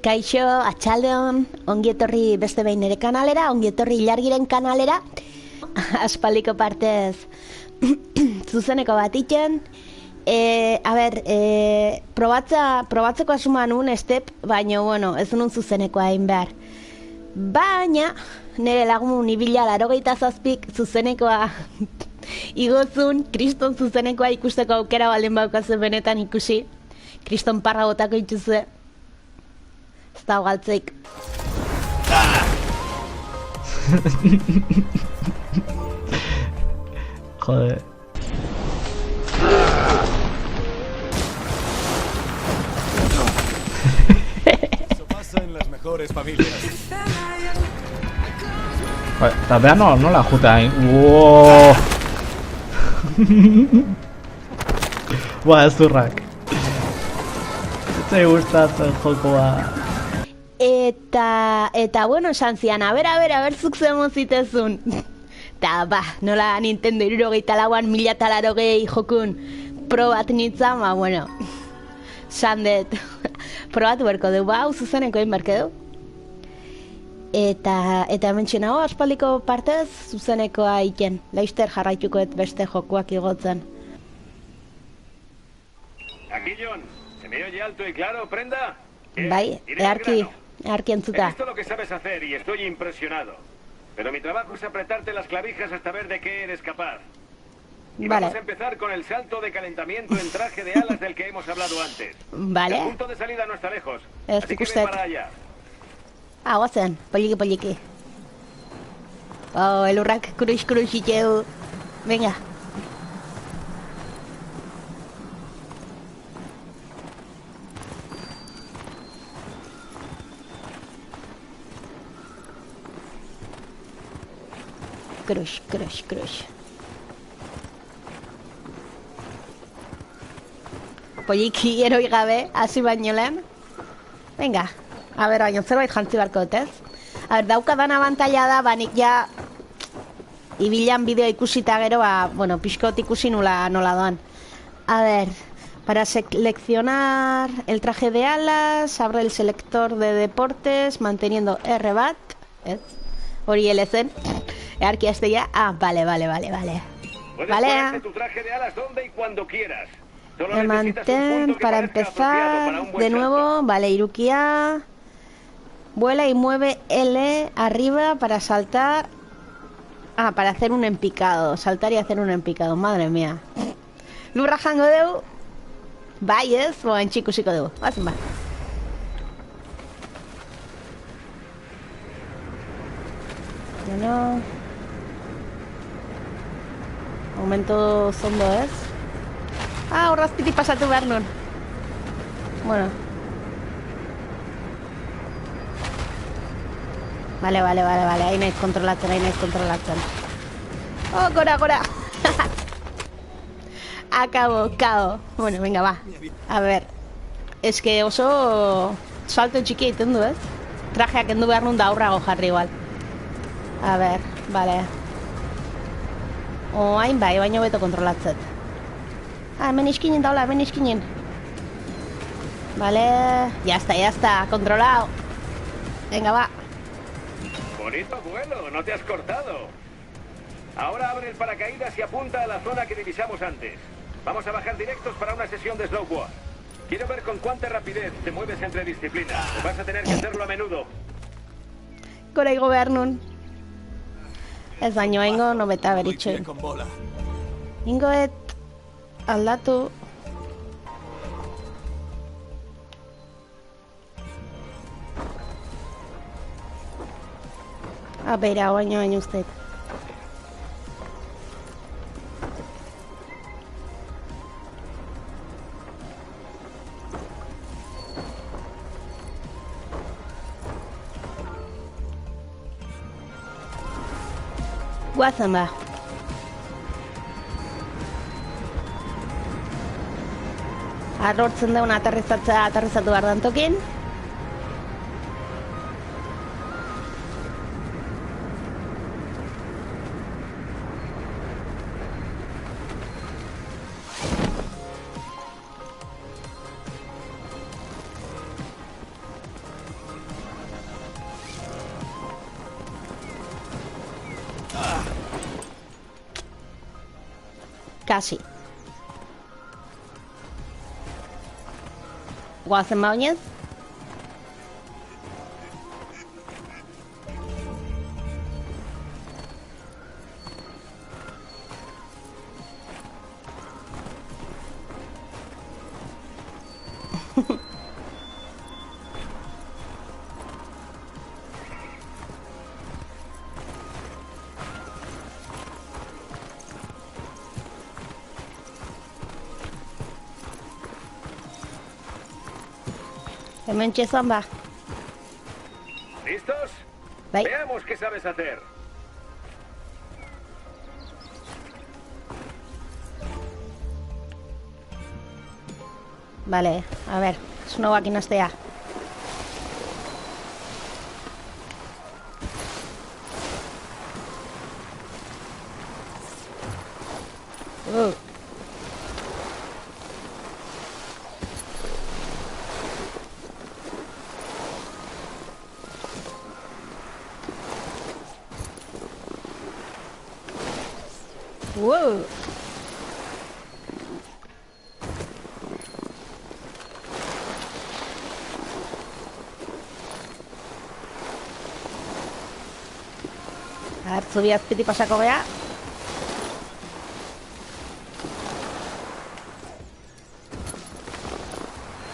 Kaixo, atxaldeon, ongietorri beste behin nere kanalera, ongietorri Ilargiren kanalera. Aspaldiko partez zuzeneko bat iten. Probatzeko asuma nun step, baina, bueno, ez nun zuzenekoa egin behar. Baina, nire lagun ibila 87 zuzenekoa igotzun, kriston zuzenekoa ikusteko aukera baldin baukazu benetan ikusi. Kriston parra botako ituzue. Ez da galtzeik. Joder. Eso pasa en las mejores familias. Tapea no la juta ahí. Wow. Buah, ez zurrak. Ez gustatzen jokoa. Eta bueno, esan zian, a ber, zuk zemon zitezun. Ta, nola Nintendo 64an 1080 jokun probat nintzen, bueno, sandet, probatu berko du, hau zuzeneko egin berke du. Eta mentxen hau, aspaldiko partez, zuzenekoa iken, laizter jarraitukoet beste jokuak igotzen. Aquí, John, ¿se me oye alto y claro, prenda? Bai, earki entzuta. He visto lo que sabes hacer y estoy impresionado. Pero mi trabajo es apretarte las clavijas hasta ver de qué eres capaz. Y vale. Vamos a empezar con el salto de calentamiento en traje de alas del que hemos hablado antes. Vale. El punto de salida no está lejos. Ez Así que ikustet. ven para allá. Guazen, poliki. Oh, elurrak kurux itxeu. Venga. Crush. Poliki eroi gabe, hasi baino lehen. Venga, a ber, baino zerbait jantzi barko dut, ez? A ber, daukadan abantaila da, banik ja ibilan bideo ikusita gero, bueno, pixkot ikusi nola doan. A ver, para seleccionar el traje de alas, abre el selector de deportes, manteniendo R bat, ez? Hori elezen. Earki azteia. Vale. Puedes Vale. ponerte tu traje de alas donde y cuando quieras. Solo necesitas un Mantén punto que para parezca apropiado empezar. para un buen De nuevo, salto. vale, Irukia. Vuela y mueve L arriba para saltar. Para hacer un empicado. Saltar y hacer un empicado, madre mía. Lurra jango deu. Bai ez, boen txikusiko dugu. Bazen ba. Bueno. Momento zondo ez. Horrazpiti pasatu behar nun. Bueno. Vale, hain naiz kontrolatzen. Oh, gora. Akabo. Bueno, venga, va. A ver. Es que oso salto txiki egiten du, ez? Trajeak endu behar nun da aurrago jarri igual. A ver, vale. Oain bai, baino beto kontrolatzet. Hemen iskinin daula, Vale, ya está, controlado. Venga, va. Bonito vuelo, no te has cortado. Ahora abre el paracaídas y apunta a la zona que divisamos antes. Vamos a bajar directos para una sesión de slowboard. Quiero ver con cuánta rapidez te mueves entre disciplinas. Vas a tener que hacerlo a menudo. Gora igo behar nun. Ez baino ingo nobeta beritxe. Con bola. Ingoet aldatu. Beira, baino usted. Guazen ba. Arrortzen daun aterrizatu behar dantokin. Casi. Guazen maoinez. Hemen txezan ba. ¿Listos? Bai. Veamos qué sabes hacer. Vale, a ver, snowak inaztea. Wow. A ver, zubi azpiti pasako gea.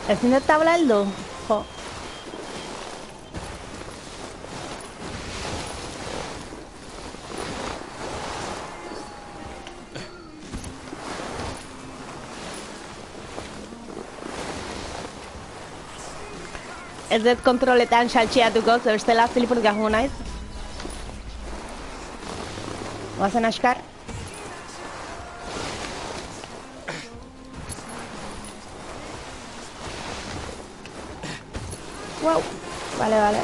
Ezin dut tabla heldu? Jo. Ez dut kontroletan saltxeatuko, ze bestela zilipunik ahu naiz. Oazen askar. Wow, vale, vale.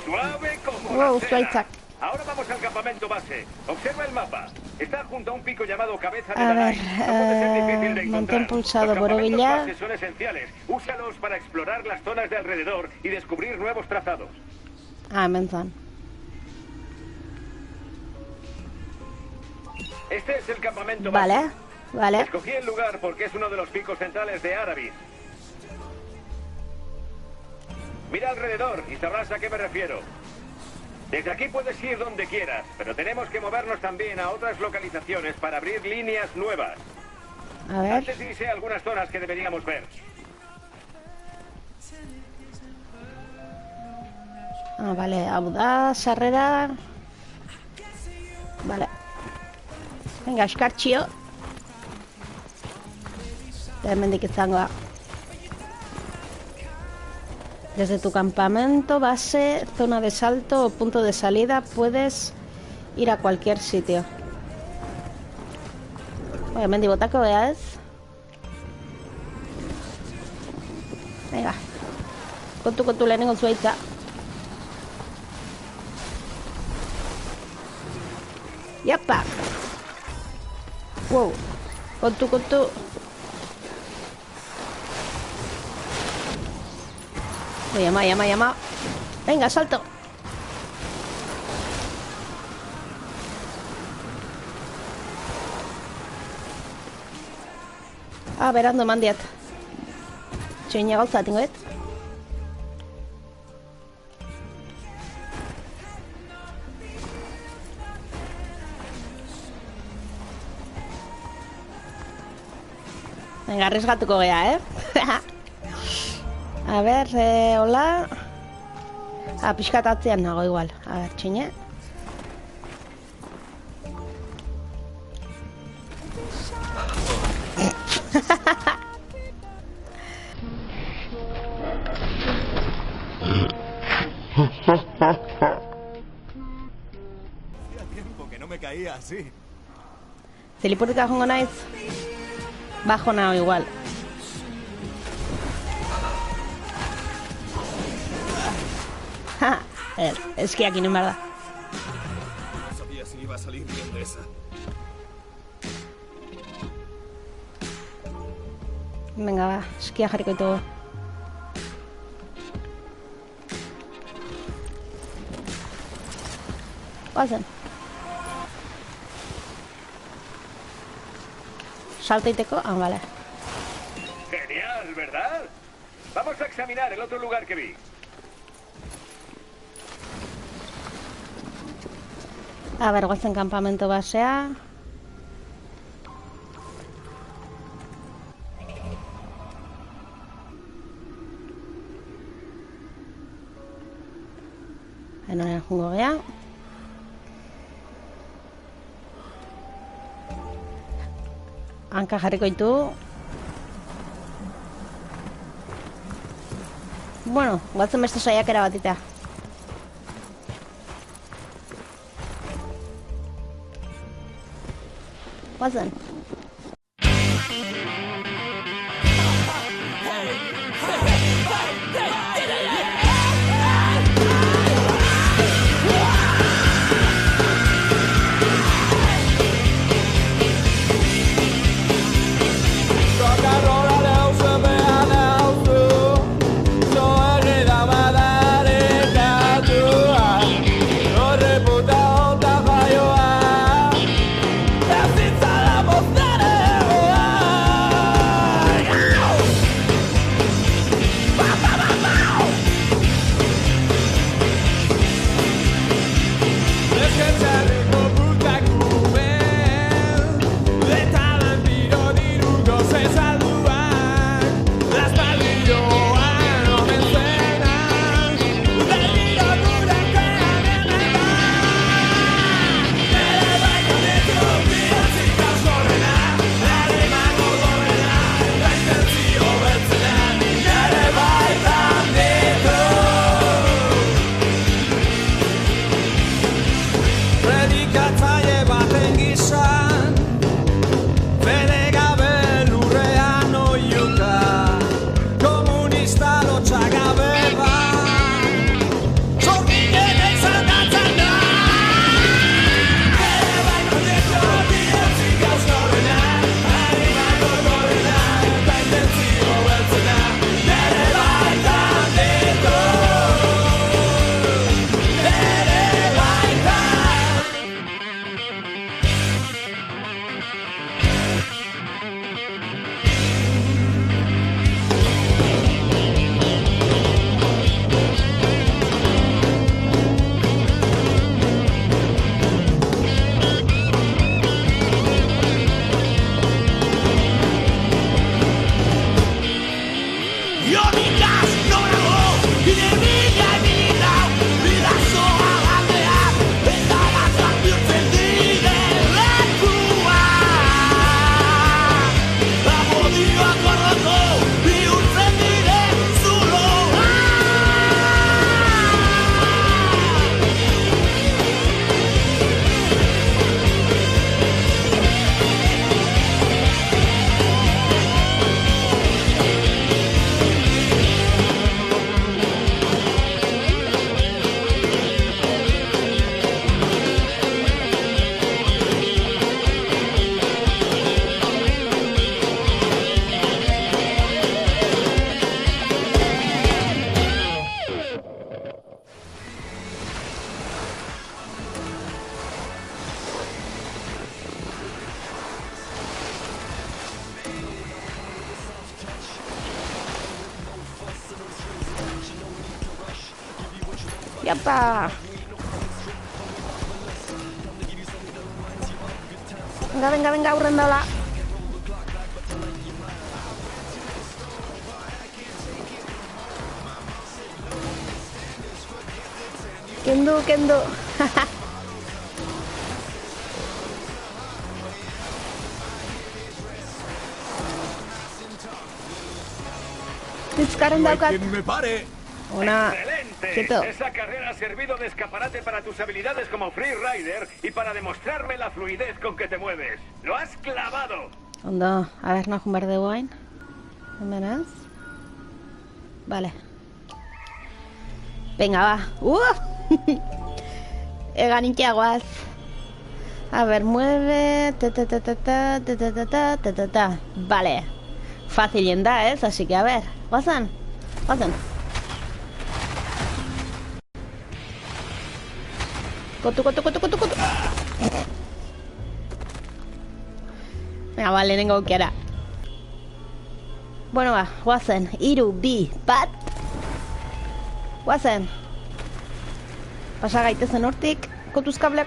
Suave como Wow, la seda. zuaitzak. Ahora vamos al campamento base. Observa el mapa. Está junto a un pico llamado Cabeza de A ver, Danai. No puede ser difícil de encontrar. mantén pulsado Los por campamentos ovillar. base son esenciales. Úsalos para explorar las zonas de alrededor y descubrir nuevos trazados. Ah, hemen zan. Este es el campamento base. Vale, vale. Escogí el lugar porque es uno de los picos centrales de Aravis. Mira alrededor y sabrás a qué me refiero. Desde aquí puedes ir donde quieras, pero tenemos que movernos también a otras localizaciones para abrir líneas nuevas. A ver. Antes dice algunas zonas que deberíamos ver. Ah, vale, hau da, sarrera. Vale. Venga, eskartxio. Eta hemendik izango da. Desde tu campamento, base, zona de salto o punto de salida puedes ir a cualquier sitio. Oye, hemendik botako bea ez. Venga. Kontu lehenengo zuaitza. Yapa. Wow. Kontu. Llama. Venga, salto. Ah, berando mandiat. Txoina gauza, tingo et. Venga, arriesgatuko gea, A ver, hola. Ah, pixkat atzean nago igual. A ver, txine. Hacía tiempo que no me caía así. Zilipurika jongo naiz. Bajo nago igual. Es que aquí no es verdad. No sabía si iba a salir bien de esa. Venga, ba, eskia jarriko ditugu. Guazen. Salto iteko? Ah, vale. Genial, ¿verdad? Vamos a examinar el otro lugar que vi. A ver, guazen campamento basea. Enoren jungo gea. Hanka jarriko ditu. Bueno, guatzen beste saiakera batita. Guatzen. ¡Yapa! Venga, venga, venga, aurrendola. Kendu, kendu. Titzkaren daukat. ¡Quien me pare! Una... ¡Excelente! Quieto. Esa carrera ha servido de escaparate para tus habilidades como Free Rider y para demostrarme la fluidez con que te mueves. ¡Lo has clavado! Ondo, a ver, no jumar de wine. Hemen ez. Vale. Venga, va. Eganitiagoaz. A ver, mueve. Ta, ta, ta, ta, ta, ta, ta, ta, ta, ta, ta. Vale. Fácil da, así que a ver. Guazen. Kotu. Venga, vale, nengo aukera. Bueno, ba, guazen. 3, 2, 1. Guazen. Pasa gaitezen hortik. Kontuz kablea.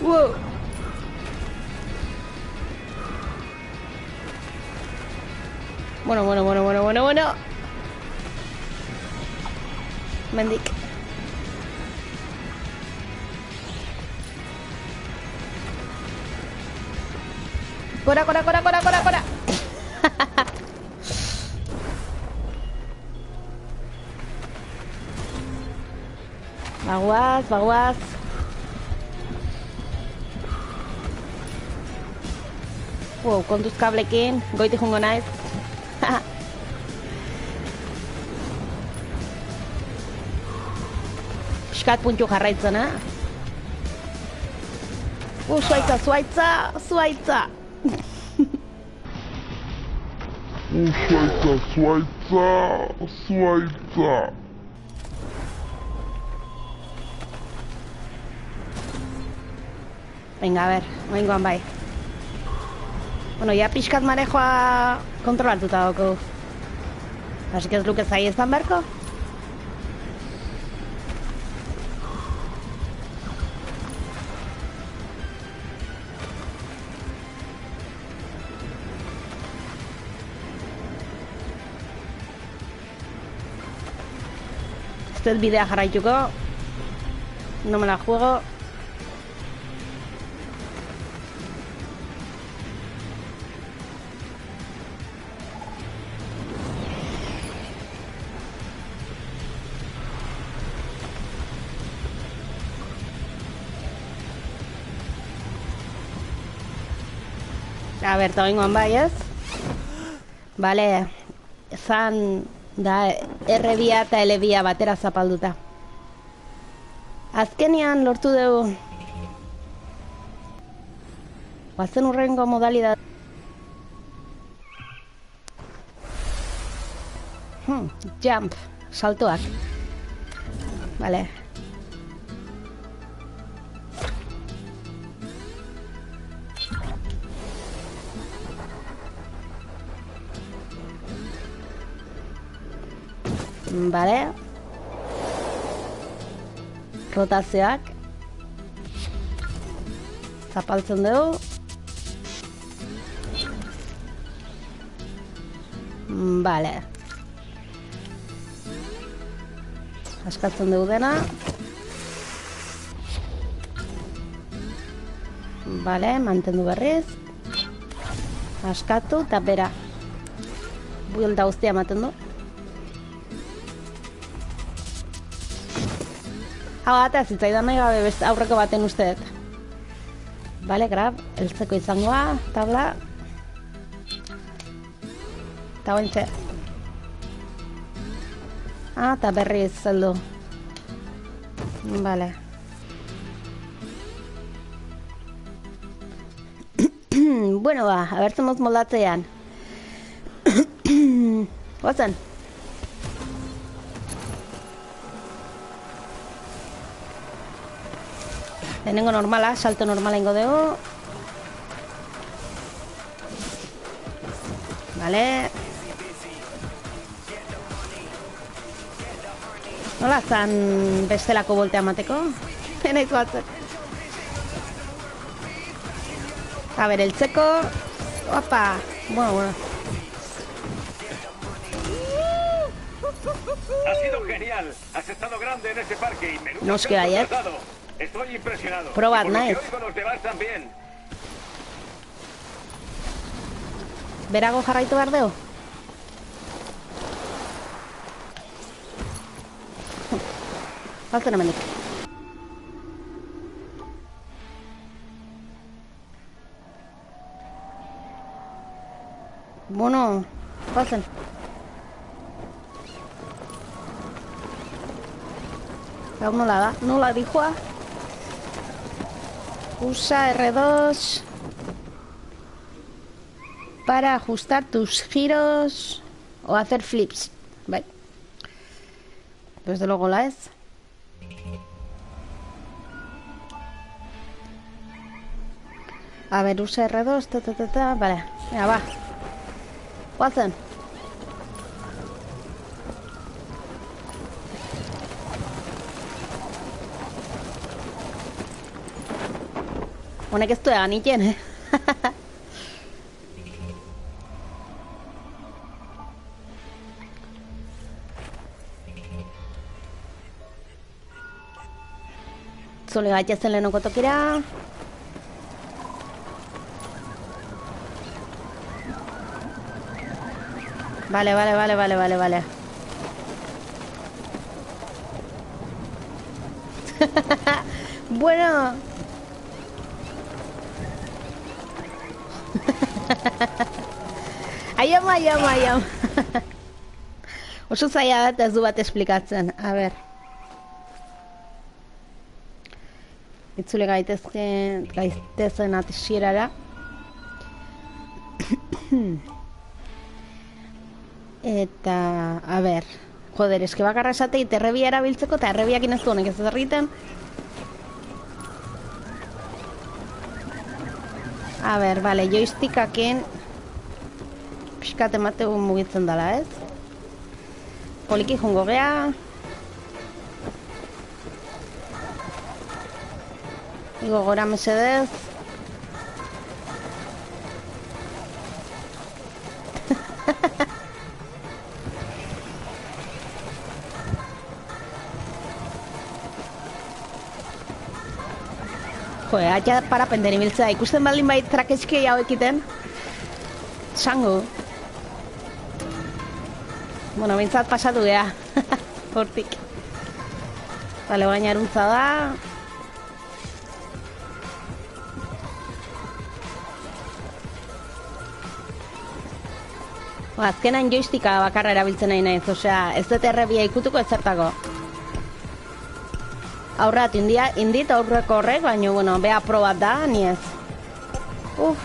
Wow. Bueno. Mendik. Cora. Baguaz. Wow, kontuz kablekin. Goiti jungo naiz. Piskat puntu jarraitzen, Zuaitza. Zuaitza. Venga, a ver, oingoan bai. Bueno, ya pixkat marejoa kontrolatuta dauko. Así que ez luke zai ezan berko. Ez dut bidea jarraituko. No me la juego. A ber, eta oingoan bai, ez? Bale, zan da R2 eta L2 batera zapalduta. Azkenian lortu dugu. Guazen urrengo modalidad. Jump, saltoak. Bale. Bale. Rotazioak. Zapaltzen dugu. Bale. Askatzen dugu dena. Bale, mantendu berriz. Askatu eta bera. Buelta guztia ematen du. Hau eta zitzaidan nahi gabe beste aurreko baten usteet. Bale, grab, eltzeko izangoa, tabla. Eta ointxe. Eta berriz zeldu. Bale. Bueno, ba, abertzen moz moldatzean. Guazen. Lehenengo normala, salto normala ingo dugu. Vale. Nola zan bestelako voltea mateko? Enaiz batzen. A ver, eltzeko. Opa. Bueno. Ha sido genial. Has estado grande en ese parque y menudo Nos queda ya. Estoy impresionado. Probad, nice. nice. Los demás también. Berago jarraitu behar dugu? Baltzen hemendik. Bueno, baltzen. Hau nola da? Nola dijoa? Usa R2. para ajustar tus giros o hacer flips. Vale. Desde luego la es. A ver, usa R2, Vale, venga, va. Watson. Honek ez du egan iken, Zule gaitezen lehenoko tokira. Vale. Bueno. Aiam. Oso zaila da eta ez du bat esplikatzen. A ber. Itzule gaitezen atxierara. Eta, a ber. Joder, eske bakarra esateit errebia erabiltzeko eta errebiakin ez du honek ez egiten. A ber, vale, joystikakin pixkat emateu mugitzen dala, ez? Poliki jungo gea. Igo gora mesedez. Joder, atxa para penderi biltzea. Ikusten baldin bait traketxki hau ekiten. Sango. Bueno, bintzat pasatu gea. Hortik. Vale, baina eruntza da. Azkenan joysticka bakarra erabiltzen nahi naiz, osea, ez dut errebia ikutuko ezertako. Aurrat indit aurreko horrek, baina, bueno, beha probat da, ni ez. Uf.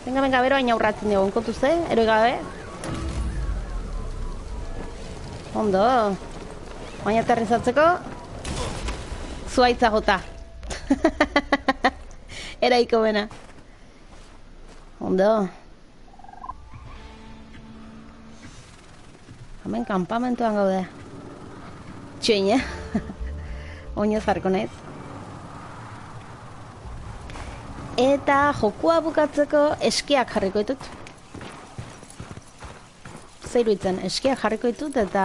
Venga, bero baina aurratzen dugu, onkotu ze, eroi gabe. Ondo. Baina aterrizatzeko zuaitza jota. Eraiko bena. Ondo. Hemen kanpamentuan gaude. Txoin, Oino zarko naiz. Eta jokua bukatzeko eskiak jarriko ditut. Zeiru itzen, eskiak jarriko ditut eta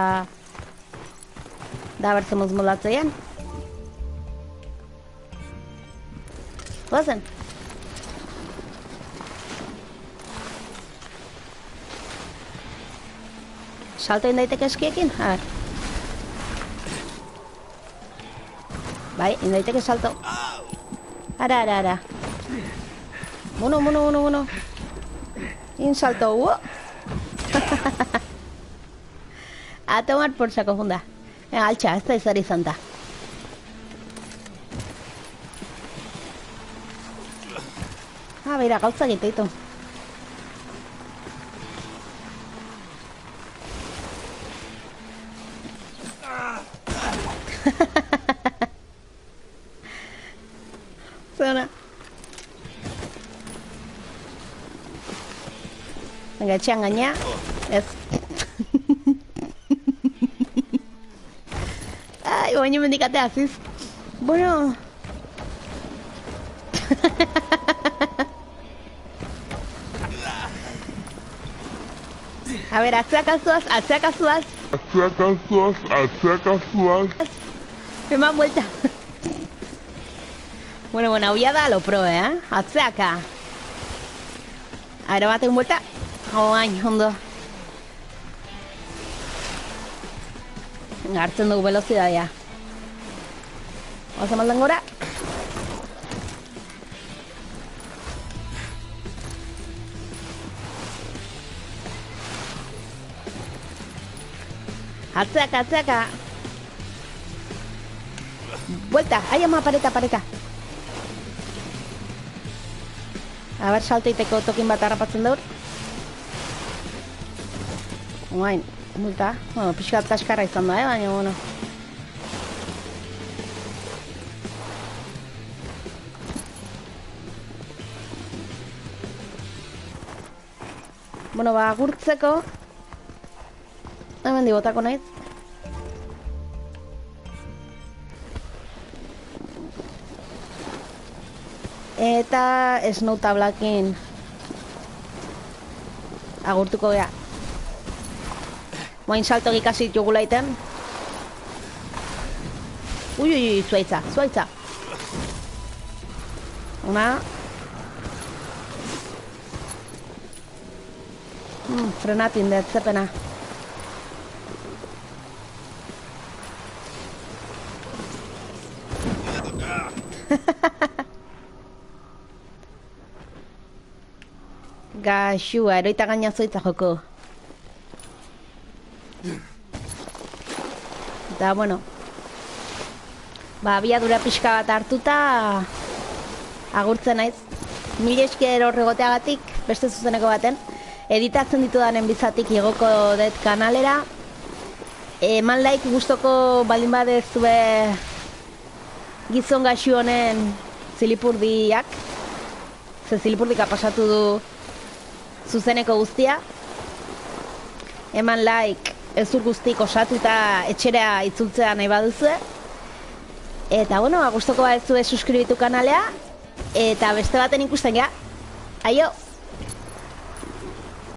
da bertzen mozmolatzean. Goazen. Salto indaiteke eskiekin? A ver. Bai, indaiteke salto. Ara. Bueno. In salto, A tomar por saco funda. Altxa, ez da izari izan da. Beira, gauza egiteitu. Zona. Venga, etxean gaina. Ez. Ai, baina mendikate aziz. Bueno. A ver, atzeakazuaz. Eman vuelta. Bueno, hau ya da lo pro, Atzeaka. A ver, bate un vuelta. Oain, ondo. Hartzen dugu velozidadia. Oza maldan gora. Atzeaka, atzeaka. Vuelta, ai ama, pareta. A ber, salteiteko tokin bat harrapatzen daur. Oain, multa. Bueno, pixkat kaskarra izan da, baina, bueno. Bueno, ba, agurtzeko. Hemen botako naiz. Eta Snow tablakin agurtuko gea. Moain salto ikasi jugulaiten. Ui, zuaitza. Una. Frenatin dut, zepena. Gaxua, eroita gaina zoitza joko. Eta, bueno. Ba, abiadura pixka bat hartuta agurtzen naiz. Mil esker horregoteagatik, beste zuzeneko baten. Editatzen ditudanen bizatik igoko dut kanalera. Eman like gustoko baldin badezue gizon gaxu honen zilipurdiak. Ze zilipurdika pasatu du zuzeneko guztia. Eman like ezur guztik osatuta etxera itzultzea nahi baduzue. Eta bueno, gustoko badezue suskribitu kanalea. Eta beste baten ikusten gea. Aio!